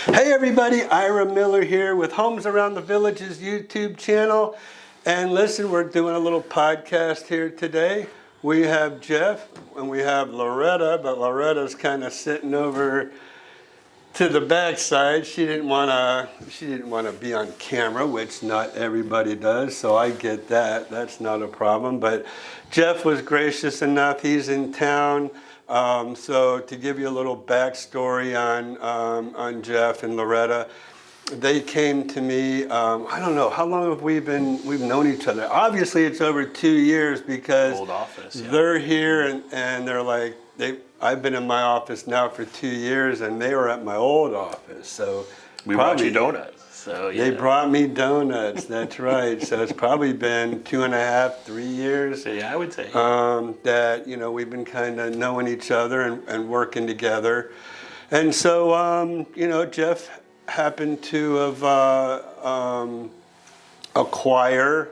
Hey everybody, Ira Miller here with Homes Around the Village's YouTube channel. And listen, we're doing a little podcast here today. We have Jeff and we have Loretta, but Loretta's kind of sitting over to the backside. She didn't want to be on camera, which not everybody does, so I get that. That's not a problem. But Jeff was gracious enough. He's in town. So to give you a little backstory on Jeff and Loretta, they came to me. I don't know how long have we've known each other. Obviously, it's over 2 years because old office, yeah. They're here and they're like I've been in my office now for 2 years, and they were at my old office. So we brought you donuts. So yeah. They brought me donuts. That's right. So it's probably been 2.5, 3 years. Yeah, I would say that we've been kind of knowing each other and working together. And so Jeff happened to have acquire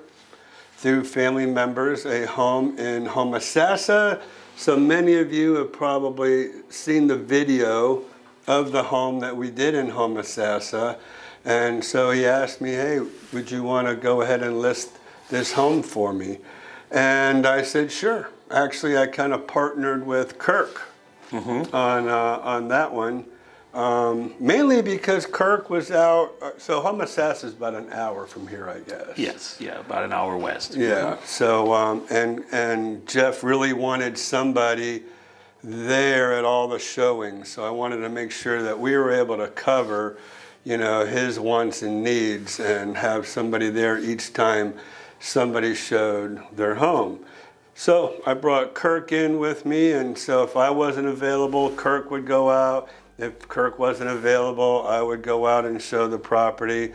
through family members a home in Homosassa. So many of you have probably seen the video of the home that we did in Homosassa. And so he asked me, hey, would you want to go ahead and list this home for me? And I said, sure. Actually, I kind of partnered with Kirk on that one. Mainly because Kirk was out, so Homosassa is about an hour from here, I guess. Yes, yeah, about an hour west. Yeah, so, and Jeff really wanted somebody there at all the showings, so I wanted to make sure that we were able to cover, his wants and needs and have somebody there each time somebody showed their home. So I brought Kirk in with me, and so if I wasn't available, Kirk would go out. If Kirk wasn't available, I would go out and show the property.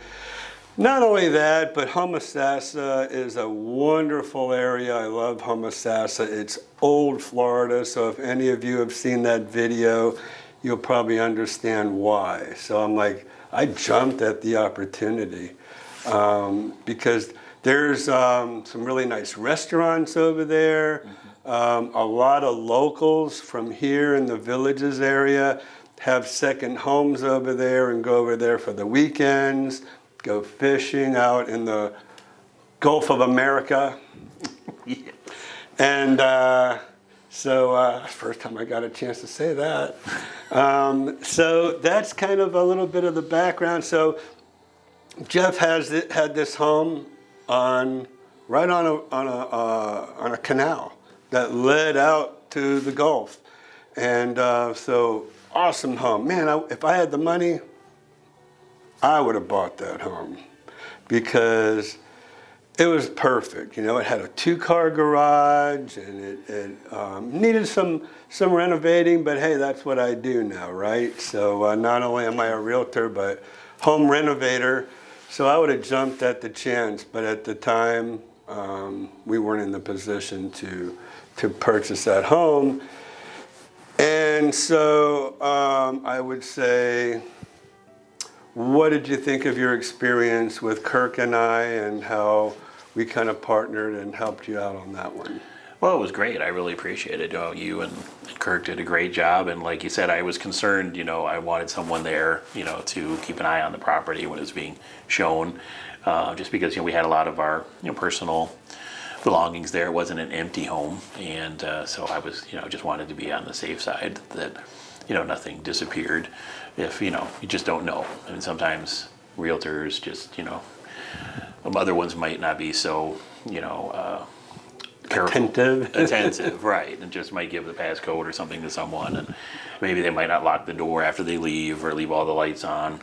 Not only that, but Homosassa is a wonderful area. I love Homosassa. It's old Florida, so if any of you have seen that video, you'll probably understand why. So I'm like, I jumped at the opportunity because there's some really nice restaurants over there. A lot of locals from here in the Villages area have second homes over there and go over there for the weekends, go fishing out in the Gulf of America. Yeah. And so first time I got a chance to say that. So that's kind of a little bit of the background. So Jeff had this home right on a canal that led out to the Gulf. And so awesome home. Man, if I had the money, I would have bought that home because it was perfect. It had a 2-car garage and it needed some renovating, but hey, that's what I do now, right? So not only am I a realtor, but home renovator. So I would have jumped at the chance, but at the time, we weren't in the position to purchase that home. And so I would say, what did you think of your experience with Kirk and I and how we kind of partnered and helped you out on that one? Well, it was great. I really appreciate it. You and Kirk did a great job. And like you said, I was concerned, I wanted someone there, to keep an eye on the property when it was being shown. Just because, we had a lot of our, personal belongings there. It wasn't an empty home, and so I was, just wanted to be on the safe side that, nothing disappeared. If you just don't know, and sometimes realtors just, other ones might not be so, careful, attentive, right, and just might give the passcode or something to someone, and maybe they might not lock the door after they leave or leave all the lights on,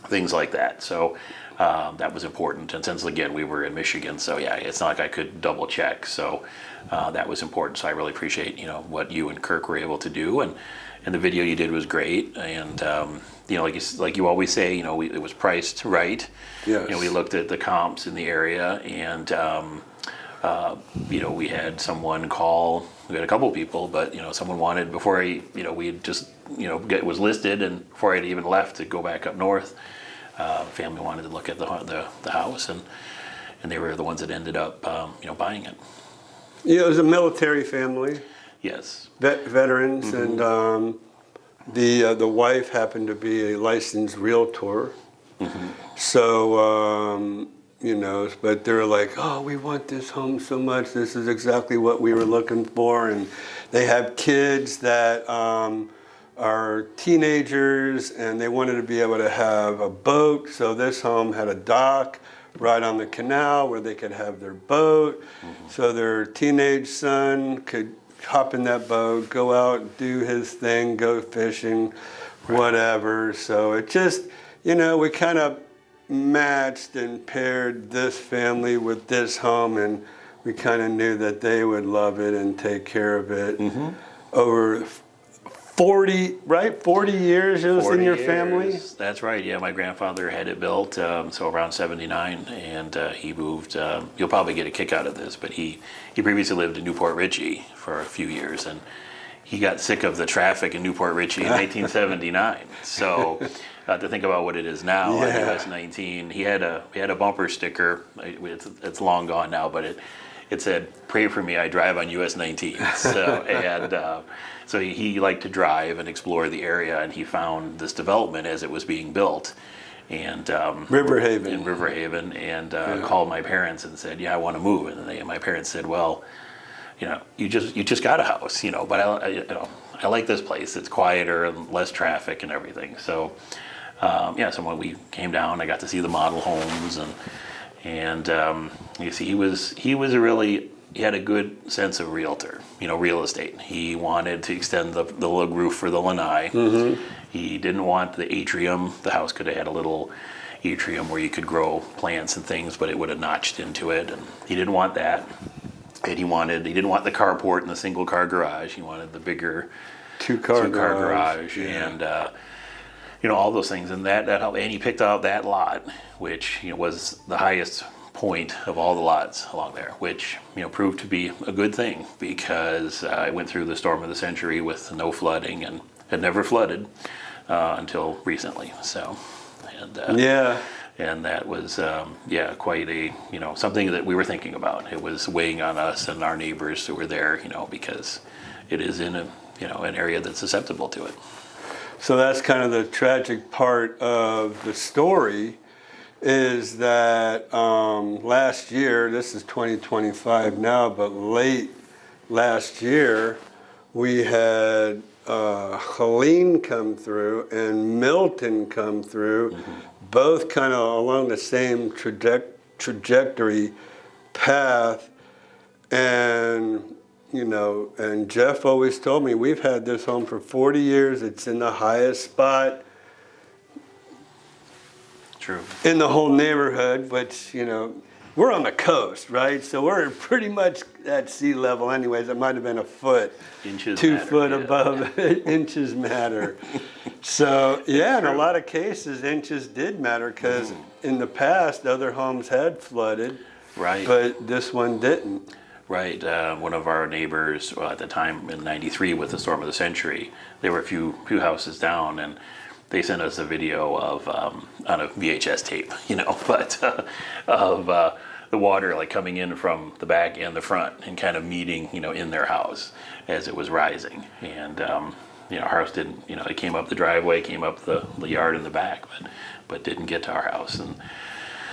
things like that. So. That was important, and since again we were in Michigan, so yeah, it's not like I could double check. So that was important. So I really appreciate what you and Kirk were able to do, and the video you did was great. And like you always say, it was priced right. Yes. We looked at the comps in the area, and we had someone call. We had a couple people, but someone wanted before we had just was listed, and before I had even left to go back up north. Family wanted to look at the house, and they were the ones that ended up buying it. Yeah, it was a military family. Yes. Veterans, and The wife happened to be a licensed realtor. So, you know, but they're like, oh, we want this home so much. This is exactly what we were looking for. And they have kids that are teenagers, and they wanted to be able to have a boat. So this home had a dock right on the canal where they could have their boat. So their teenage son could hop in that boat, go out, do his thing, go fishing, whatever. So it just, you know, we kind of matched and paired this family with this home, and we kind of knew that they would love it and take care of it. Over 40, right? 40 years it was in your family? That's right. Yeah, my grandfather had it built, so around 79, and he moved. You'll probably get a kick out of this, but he previously lived in Newport Richey for a few years, and he got sick of the traffic in Newport Richey in 1979. So to think about what it is now on US 19, he had a bumper sticker. It's long gone now, but it said, "Pray for me, I drive on US 19." So and so he liked to drive and explore the area, and he found this development as it was being built, and Riverhaven. in Riverhaven, and called my parents and said, "Yeah, I want to move." And my parents said, "Well, you know, you just got a house, you know, but I like this place. It's quieter and less traffic and everything." So so when we came down, I got to see the model homes, and you see, he had a good sense of realtor, you know, real estate. He wanted to extend the lug roof for the lanai. He didn't want the atrium. The house could have had a little atrium where you could grow plants and things, but it would have notched into it, and he didn't want that. And he didn't want the carport and the single car garage. He wanted the bigger two-car garage, and you know, all those things, and that helped. And he picked out that lot, which, you know, was the highest point of all the lots along there, which, you know, proved to be a good thing, because I went through the storm of the century with no flooding, and had never flooded until recently. So, and and that was quite a, you know, something that we were thinking about. It was weighing on us and our neighbors who were there, you know, because it is in an area that's susceptible to it. So that's kind of the tragic part of the story, is that last year, this is 2025 now, but late last year, we had Helene come through and Milton come through, both kind of along the same trajectory path. And you know, and Jeff always told me, we've had this home for 40 years. It's in the highest spot in the whole neighborhood, which, you know, we're on the coast, right? So we're pretty much at sea level anyways. It might have been a foot, inches 2 matter, foot above. Inches matter. So, yeah, in a lot of cases, inches did matter, because in the past, other homes had flooded, but this one didn't. Right. One of our neighbors, well, at the time in '93 with the storm of the century, there were a few houses down, and they sent us a video of on a VHS tape, you know, but of the water like coming in from the back and the front, and kind of meeting, you know, in their house as it was rising. And you know, our house didn't, you know, it came up the driveway, came up the yard in the back, but didn't get to our house. And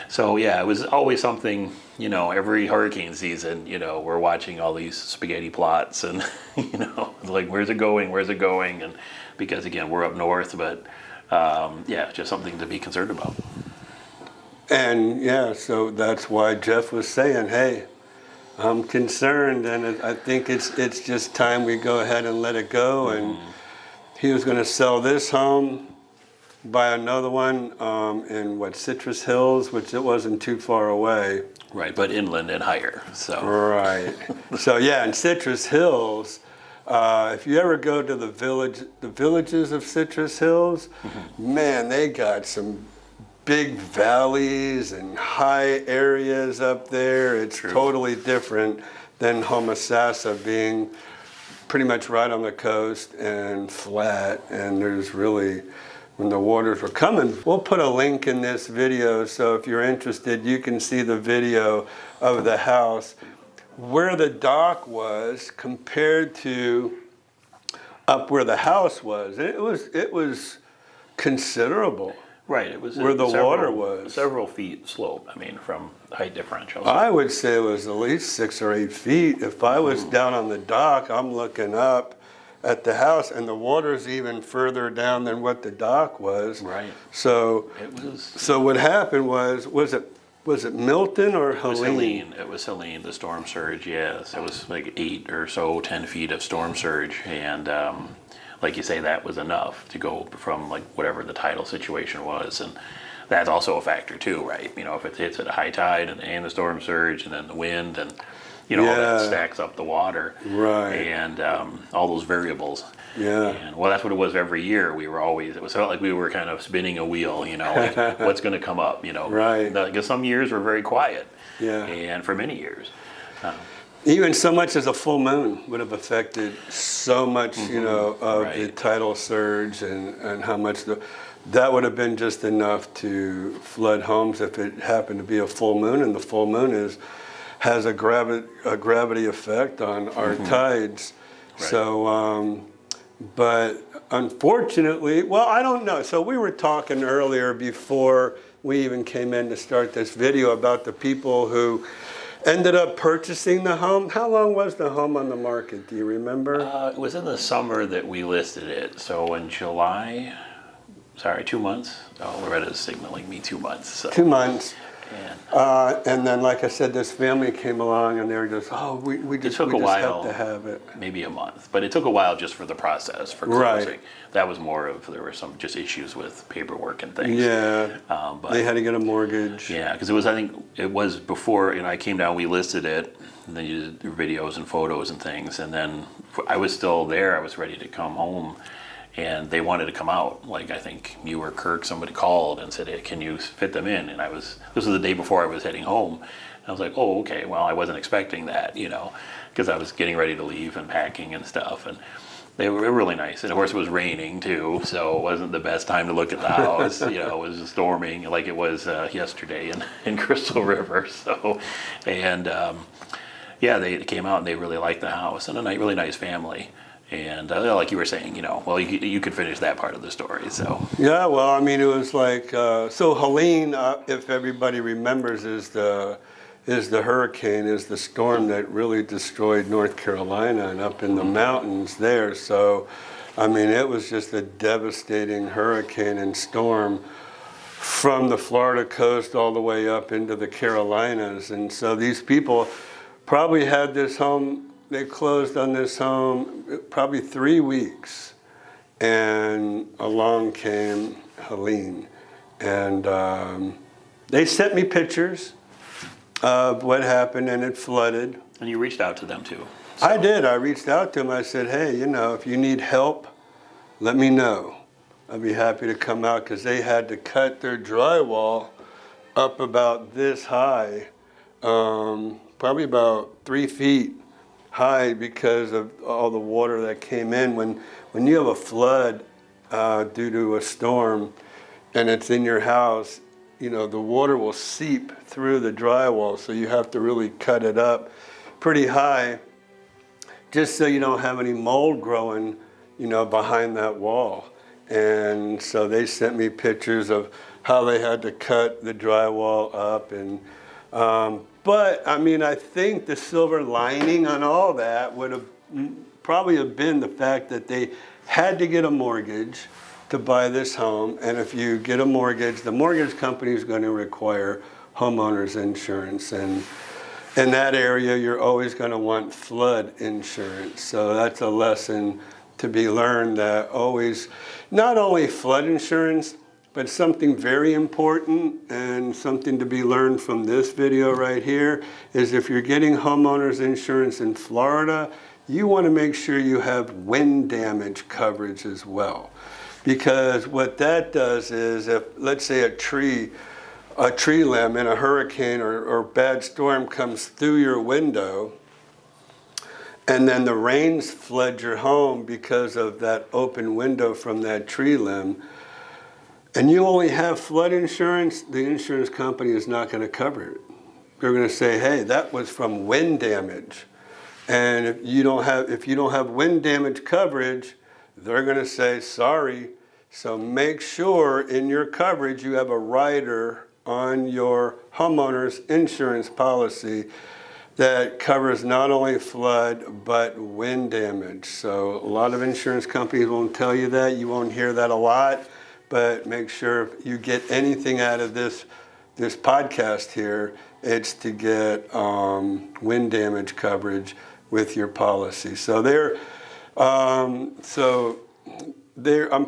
so, yeah, it was always something, you know, every hurricane season, you know, we're watching all these spaghetti plots, and, you know, like, where's it going? And because, again, we're up north, but, just something to be concerned about. And, yeah, so that's why Jeff was saying, hey, I'm concerned, and I think it's just time we go ahead and let it go. And he was going to sell this home, buy another one in Citrus Hills, which it wasn't too far away. Right, but inland and higher. So right. So yeah, in Citrus Hills, if you ever go to the villages of Citrus Hills, man, they got some big valleys and high areas up there. It's totally different than Homosassa, being pretty much right on the coast and flat, and there's really, when the waters were coming. We'll put a link in this video, so if you're interested, you can see the video of the house where the dock was compared to up where the house was. It was considerable. Right, it was Where the water was. several feet slope. I mean, from height differential. I would say it was at least 6 or 8 feet. If I was down on the dock, I'm looking up at the house, and the water's even further down than what the dock was. Right. So It was. so what happened was it Milton or It was Helene? Helene. It was Helene, the storm surge. Yes, it was like 8 or so, 10 feet of storm surge, and like you say, that was enough to go from like whatever the tidal situation was, and that's also a factor too, right? You know, if it hits at a high tide and the storm surge and then the wind and all that Yeah. stacks up the water, Right. and all those variables. Yeah. And well, that's what it was every year. It felt like we were kind of spinning a wheel, like what's going to come up, Right. Because some years were very quiet. Yeah. And for many years. Even so much as a full moon would have affected so much, of the Right. tidal surge and how much that would have been just enough to flood homes if it happened to be a full moon, and the full moon has a gravity effect on our tides. Right. So, but unfortunately, well, I don't know. So we were talking earlier before we even came in to start this video about the people who ended up purchasing the home. How long was the home on the market? Do you remember? It was in the summer that we listed it. So in July, 2 months. Oh, Loretta's signaling me 2 months. So. 2 months. And And then, like I said, this family came along and they were just, we just took a while. have to have it. maybe a month, but it took a while just for the process for Right. closing. That was more of, there were some just issues with paperwork and things. Yeah, But they had to get a mortgage. yeah, because I think it was before, I came down, we listed it, and then you did videos and photos and things, and then I was still there, I was ready to come home, and they wanted to come out. Like, I think you or Kirk, somebody called and said, hey, can you fit them in? And this was the day before I was heading home. And I was like, oh, okay, well, I wasn't expecting that, because I was getting ready to leave and packing and stuff, and they were really nice. And of course it was raining too, so it wasn't the best time to look at the house. It was storming like it was yesterday in Crystal River. So, and yeah, they came out and they really liked the house, and a really nice family. And like you were saying, well, you could finish that part of the story. So Yeah, well, I mean, it was like, so Helene, if everybody remembers, is the hurricane, is the storm that really destroyed North Carolina and up in the mountains there. So, I mean, it was just a devastating hurricane and storm from the Florida coast all the way up into the Carolinas. And so these people probably had this home, they closed on this home probably 3 weeks. And along came Helene. And they sent me pictures of what happened, and it flooded. and you reached out to them too. I did. I reached out to them. I said, hey, if you need help, let me know. I'd be happy to come out, because they had to cut their drywall up about this high, probably about 3 feet high, because of all the water that came in. When you have a flood due to a storm and it's in your house, the water will seep through the drywall, so you have to really cut it up pretty high, just so you don't have any mold growing, behind that wall. And so they sent me pictures of how they had to cut the drywall up. And but I mean, I think the silver lining on all that would have probably have been the fact that they had to get a mortgage to buy this home. And if you get a mortgage, the mortgage company is going to require homeowners insurance. And in that area, you're always going to want flood insurance. So that's a lesson to be learned, that always, not only flood insurance, but something very important and something to be learned from this video right here is, if you're getting homeowners insurance in Florida, you want to make sure you have wind damage coverage as well. Because what that does is, if, let's say, a tree limb in a hurricane or bad storm comes through your window, and then the rains flood your home because of that open window from that tree limb, and you only have flood insurance, the insurance company is not going to cover it. They're going to say, hey, that was from wind damage. And if you don't have wind damage coverage, they're going to say, sorry. So make sure in your coverage you have a rider on your homeowner's insurance policy that covers not only flood but wind damage. So a lot of insurance companies won't tell you that. You won't hear that a lot, but make sure if you get anything out of this podcast here, it's to get wind damage coverage with your policy. So I'm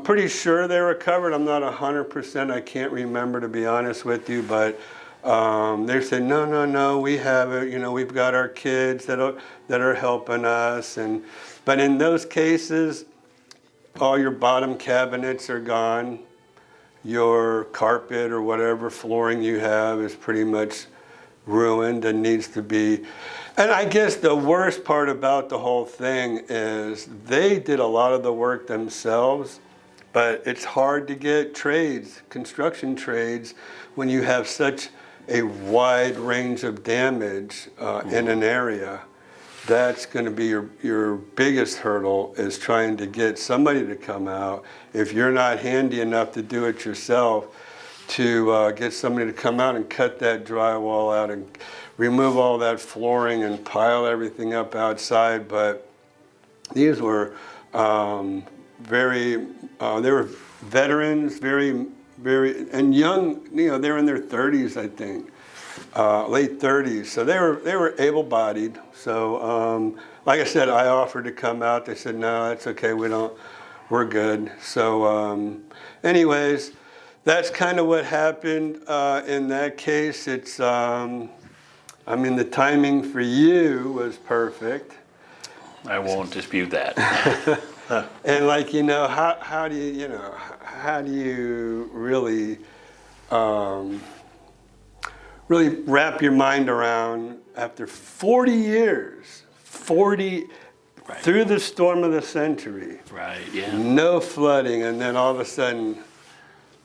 pretty sure they were covered. I'm not 100%. I can't remember, to be honest with you, but they're saying, no, we have it. You know, we've got our kids that are helping us. But in those cases, all your bottom cabinets are gone. Your carpet or whatever flooring you have is pretty much ruined and needs to be. And I guess the worst part about the whole thing is they did a lot of the work themselves, but it's hard to get trades, construction trades, when you have such a wide range of damage in an area. That's going to be your biggest hurdle, is trying to get somebody to come out. If you're not handy enough to do it yourself, to get somebody to come out and cut that drywall out and remove all that flooring and pile everything up outside. But these were they were veterans, very, and young, you know, they were in their 30s, I think, late 30s. So they were able-bodied. So like I said, I offered to come out. They said, no, that's okay, we're good. So anyways, that's kind of what happened in that case. It's, I mean, the timing for you was perfect. I won't dispute that. And like, you know, how do you really, really wrap your mind around, after 40 years, right, through the storm of the century, Right, yeah. no flooding, and then all of a sudden,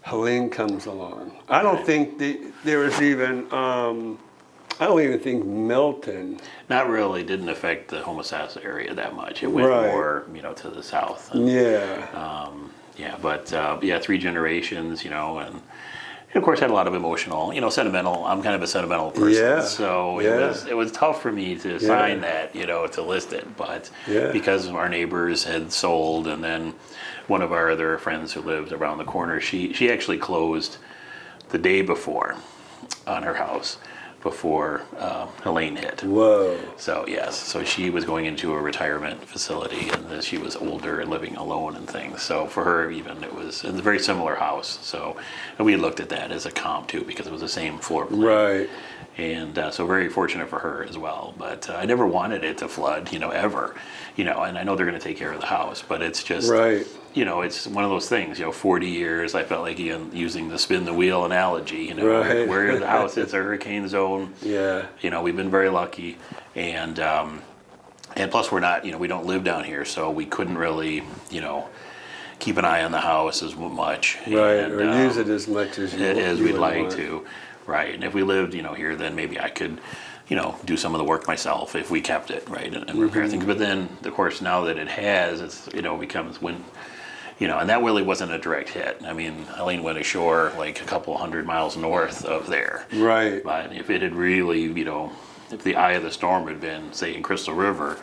Helene comes along. I don't think there was even, I don't even think Milton. Not really, didn't affect the Homosassa area that much. It went more, you know, to the south. And, yeah, 3 generations, you know, and of course had a lot of emotional, you know, sentimental. I'm kind of a sentimental person, so it was tough for me to sign that, you know, to list it. But because our neighbors had sold, and then one of our other friends who lived around the corner, she actually closed the day before on her house, before Helene hit. Whoa. So yes, so she was going into a retirement facility, and then she was older and living alone and things. So for her, even it was a very similar house. So, and we looked at that as a comp too, because it was the same floor plan. Right. And so very fortunate for her as well. But I never wanted it to flood, you know, ever. You know, and I know they're going to take care of the house, but it's just, you know, it's one of those things, you know, 40 years, I felt like, again, using the spin the wheel analogy, you know, where the house is a hurricane zone. Yeah. You know, we've been very lucky. And plus we're not, you know, we don't live down here, so we couldn't really, you know, keep an eye on the house as much. Right, and, or use it as much as we'd like to. Right, and if we lived, you know, here, then maybe I could, you know, do some of the work myself if we kept it, right, and repair things. But then, of course, now that it has, it's, you know, becomes when, you know, and that really wasn't a direct hit. I mean, Helene went ashore like a couple 100 miles north of there. Right. But if it had really, you know, if the eye of the storm had been, say, in Crystal River,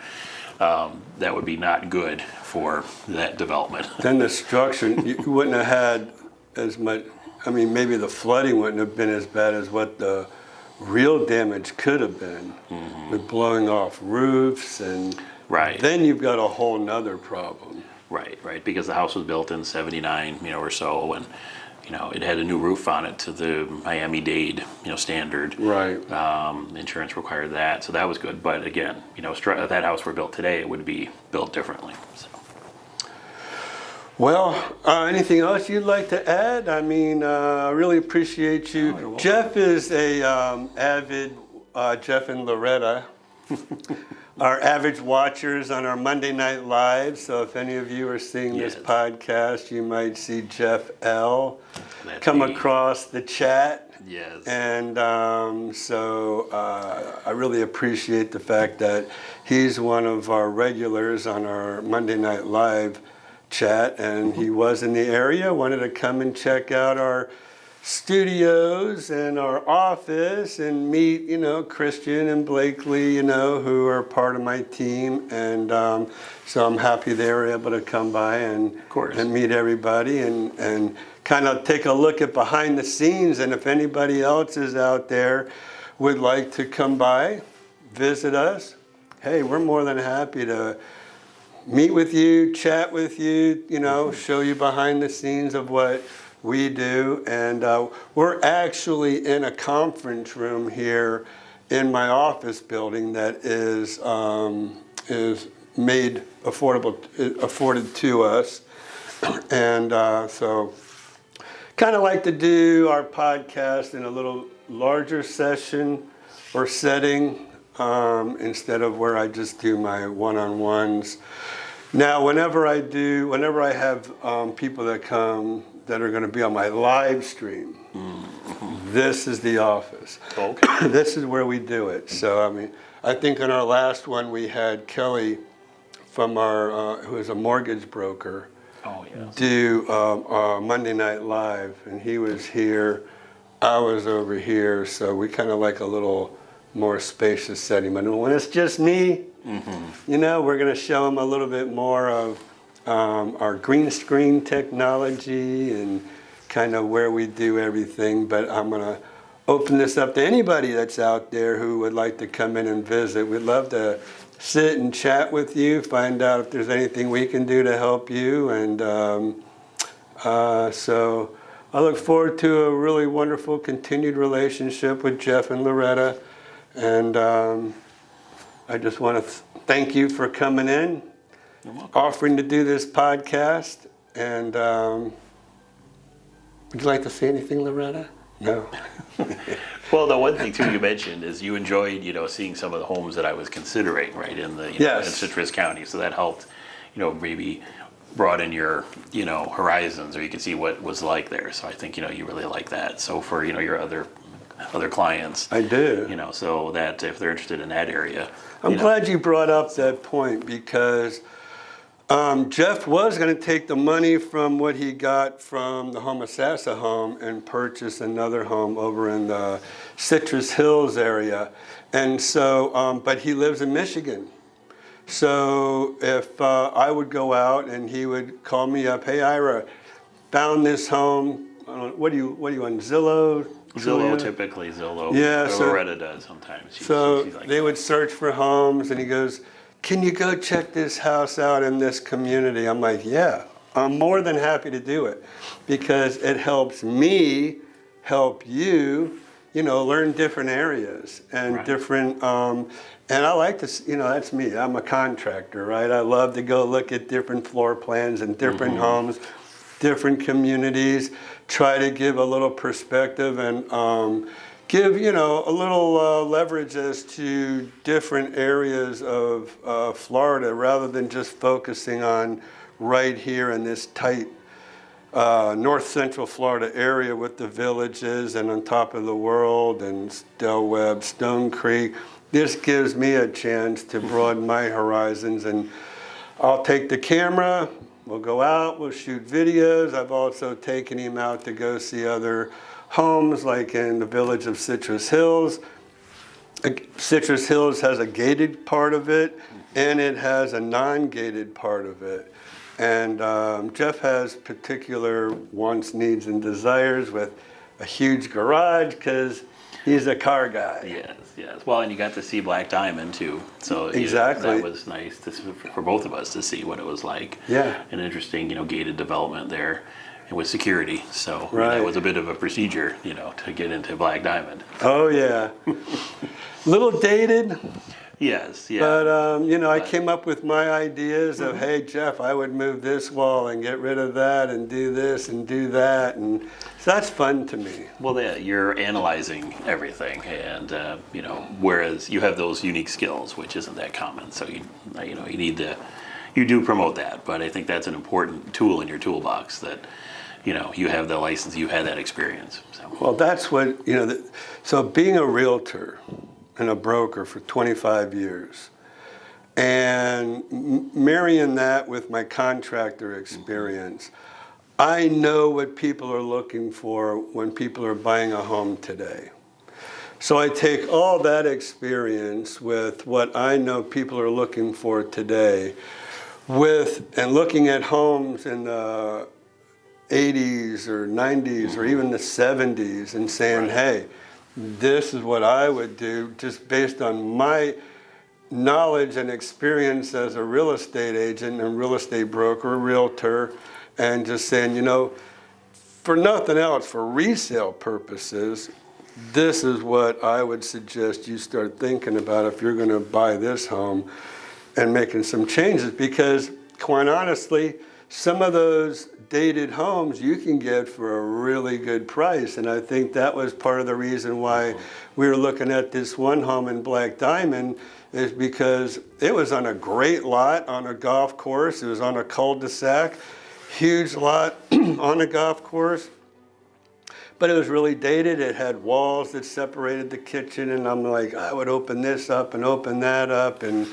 that would be not good for that development. Then the destruction, you wouldn't have had as much. I mean, maybe the flooding wouldn't have been as bad as what the real damage could have been, with blowing off roofs, and then you've got a whole nother problem. Right, because the house was built in '79, you know, or so, and you know, it had a new roof on it to the Miami-Dade, you know, standard. Right. Insurance required that, so that was good. But again, you know, if that house were built today, it would be built differently. So. Well, anything else you'd like to add? I mean, I really appreciate you. Jeff is a avid, Jeff and Loretta, are avid watchers on our Monday Night Live. So if any of you are seeing this podcast, you might see Jeff L. come across the chat. Yes. And so I really appreciate the fact that he's one of our regulars on our Monday Night Live chat, and he was in the area, wanted to come and check out our studios and our office and meet, Christian and Blakely, who are part of my team. And so I'm happy they were able to come by and meet everybody and kind of take a look at behind the scenes. And if anybody else is out there would like to come by, visit us, hey, we're more than happy to meet with you, chat with you, show you behind the scenes of what we do. And we're actually in a conference room here in my office building that is made afforded to us. And so kind of like to do our podcast in a little larger session or setting instead of where I just do my one-on-ones. Now, whenever I have people that come that are going to be on my live stream, this is the office. Okay. This is where we do it. So, I think in our last one we had Kelly from our, who is a mortgage broker, do Monday Night Live, and he was here, I was over here, so we kind of like a little more spacious setting. But when it's just me, we're going to show them a little bit more of our green screen technology and kind of where we do everything. But I'm going to open this up to anybody that's out there who would like to come in and visit. We'd love to sit and chat with you, find out if there's anything we can do to help you. And so I look forward to a really wonderful continued relationship with Jeff and Loretta. And I just want to thank you for coming in, offering to do this podcast. And would you like to say anything, Loretta? No. Well, the one thing too you mentioned is you enjoyed, seeing some of the homes that I was considering, right, in the in Citrus County. So that helped, maybe broaden your, horizons, or you could see what was like there. So I think, you really like that. So for, your other clients, I do. So that if they're interested in that area. I'm glad you brought up that point, because Jeff was going to take the money from what he got from the Homosassa home and purchase another home over in the Citrus Hills area. And so, but he lives in Michigan. So if I would go out and he would call me up, hey, Ira, found this home. What do you on Zillow? Zillow, typically Zillow. Yeah, so Loretta does sometimes. She's like they would search for homes, and he goes, can you go check this house out in this community? I'm like, yeah, I'm more than happy to do it, because it helps me help you, learn different areas and different, and I like to, that's me. I'm a contractor, right? I love to go look at different floor plans and different homes, different communities, try to give a little perspective and give, a little leverage as to different areas of Florida, rather than just focusing on right here in this tight north central Florida area with the villages and on top of the world and Del Webb, Stone Creek. This gives me a chance to broaden my horizons, and I'll take the camera, we'll go out, we'll shoot videos. I've also taken him out to go see other homes, like in the village of Citrus Hills. Citrus Hills has a gated part of it, and it has a non-gated part of it. And Jeff has particular wants, needs, and desires with a huge garage, because he's a car guy. Yes. Well, and you got to see Black Diamond too. So exactly, that was nice for both of us to see what it was like. Yeah. An interesting, gated development there. And with security, so it was a bit of a procedure, to get into Black Diamond. Oh yeah, little dated. Yes, yeah. But I came up with my ideas of, hey Jeff, I would move this wall and get rid of that and do this and do that, and so that's fun to me. Well, yeah, you're analyzing everything, and whereas you have those unique skills, which isn't that common. So you need to, you do promote that, but I think that's an important tool in your toolbox that. You have the license, you had that experience. So. Well, that's what, so being a realtor and a broker for 25 years, And marrying that with my contractor experience, I know what people are looking for when people are buying a home today. So I take all that experience with what I know people are looking for today, and looking at homes in the 80s or 90s or even the 70s and saying, hey, this is what I would do just based on my knowledge and experience as a real estate agent and real estate broker, realtor, and just saying, for nothing else, for resale purposes, this is what I would suggest you start thinking about if you're going to buy this home, and making some changes, because quite honestly, some of those dated homes you can get for a really good price. And I think that was part of the reason why we were looking at this one home in Black Diamond, is because it was on a great lot on a golf course. It was on a cul-de-sac, huge lot on a golf course. But it was really dated. It had walls that separated the kitchen, and I'm like, I would open this up and open that up. And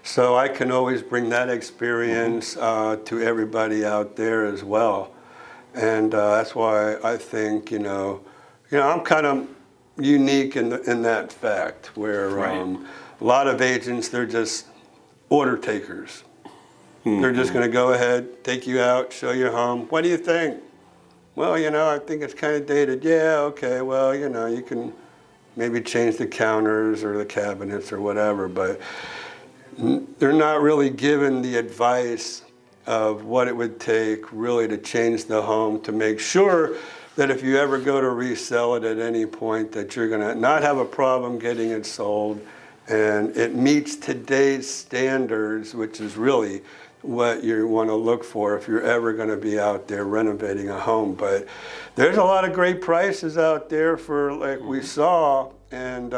so I can always bring that experience to everybody out there as well. And that's why I think, I'm kind of unique in that fact, where a lot of agents, they're just order takers. They're just going to go ahead, take you out, show you home. What do you think? Well, I think it's kind of dated. Yeah, okay, well, you can maybe change the counters or the cabinets or whatever, but they're not really given the advice of what it would take really to change the home, to make sure that if you ever go to resell it at any point, that you're going to not have a problem getting it sold, and it meets today's standards, which is really what you want to look for if you're ever going to be out there renovating a home. But there's a lot of great prices out there for, like we saw, and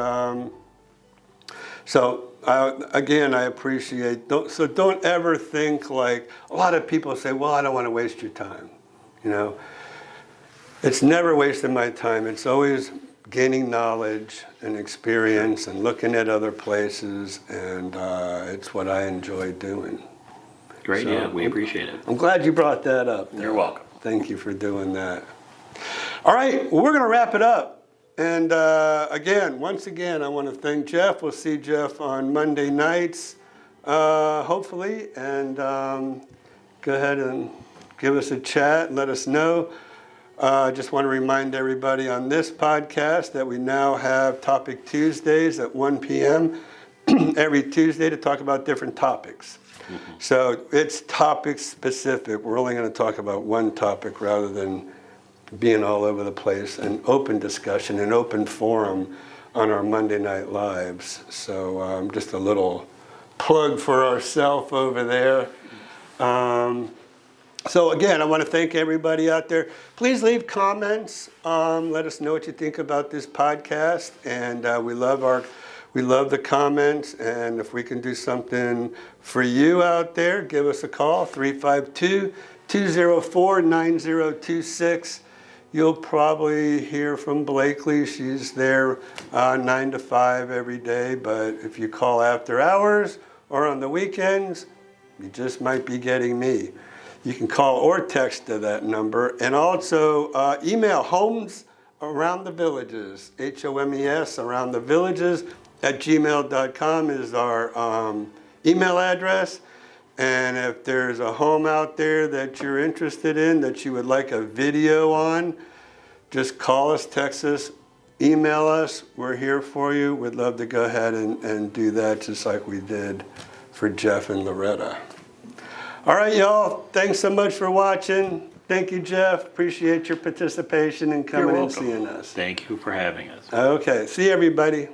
so I appreciate, don't ever think like, a lot of people say, well, I don't want to waste your time. It's never wasting my time. It's always gaining knowledge and experience and looking at other places, and it's what I enjoy doing. Great, So, yeah, we appreciate it. I'm glad you brought that up. You're welcome. Thank you for doing that. All right, well, we're going to wrap it up. And once again, I want to thank Jeff. We'll see Jeff on Monday nights, hopefully. And go ahead and give us a chat and let us know. I just want to remind everybody on this podcast that we now have Topic Tuesdays at 1 p.m. every Tuesday to talk about different topics. So it's topic specific. We're only going to talk about one topic rather than being all over the place, and open discussion and open forum on our Monday Night Lives. So just a little plug for ourselves over there. So again, I want to thank everybody out there. Please leave comments. Let us know what you think about this podcast. And we love the comments. And if we can do something for you out there, give us a call, 352-204-9026. You'll probably hear from Blakely. She's there 9 to 5 every day. But if you call after hours or on the weekends, you just might be getting me. You can call or text to that number. And also email Homes Around the Villages, HOMES Around the Villages @gmail.com is our email address. And if there's a home out there that you're interested in, that you would like a video on, just call us, text us, email us. We're here for you. We'd love to go ahead and do that, just like we did for Jeff and Loretta. All right, y'all. Thanks so much for watching. Thank you, Jeff. Appreciate your participation and coming and seeing us. Thank you for having us. Okay. See you, everybody.